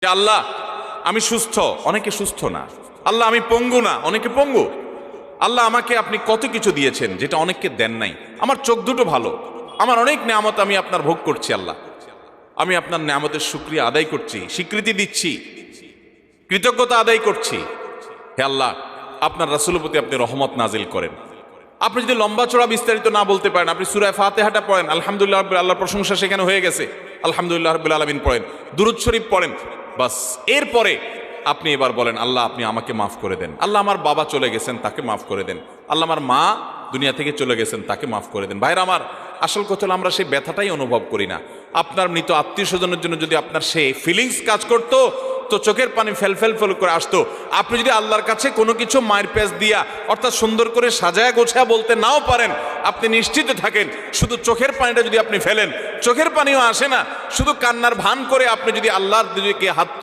যে আল্লাহ আমি সুস্থ, অনেকে সুস্থ না। আল্লাহ আমি পঙ্গু না, অনেকে পঙ্গু। আল্লাহ আমাকে আপনি কত কিছু দিয়েছেন যেটা অনেককে দেন নাই। আমার চোখ দুটো ভালো, আমার অনেক নেয়ামত আমি আপনার ভোগ করছি। আল্লাহ আমি আপনার নেয়ামতের শুকরিয়া আদায় করছি, স্বীকৃতি দিচ্ছি, কৃতজ্ঞতা আদায় করছি। হে আল্লাহ, আপনার রাসূলের প্রতি আপনি রহমত নাজিল করেন। আপনি যদি লম্বা চড়া বিস্তারিত না বলতে পারেন, আপনি সূরা ফাতিহাটা পড়েন, আলহামদুলিল্লাহ রাব্বিল, আল্লাহর প্রশংসা সেখানে হয়ে গেছে, আলহামদুলিল্লাহ রাব্বিল আলামিন পড়েন, দুরূদ শরীফ পড়েন, বাস। এরপরে আপনি এবার বলেন আল্লাহ আপনি আমাকে মাফ করে দেন। আল্লাহ আমার বাবা চলে গেছেন, তাকে মাফ করে দেন। আল্লাহ আমার মা দুনিয়া থেকে চলে গেছেন, তাকে মাফ করে দেন। ভাইরা আমার, আসল কথা হলো আমরা সেই ব্যথাটাই অনুভব করি না। আপনার মৃত আত্মীয় স্বজনের জন্য যদি আপনার সেই ফিলিংস কাজ করতো তো চোখের পানি ফেল ফেল ফেল করে আসতো। আপনি যদি আল্লাহর কাছে কোনো কিছু মায়ের পেঁচ দিয়া অর্থাৎ সুন্দর করে সাজায়া গোছায়া বলতে নাও পারেন, আপনি নিশ্চিত থাকেন শুধু চোখের পানিটা যদি আপনি ফেলেন, চোখের পানিও আসে না, শুধু কান্নার ভান করে আপনি যদি আল্লাহর দিকে হাত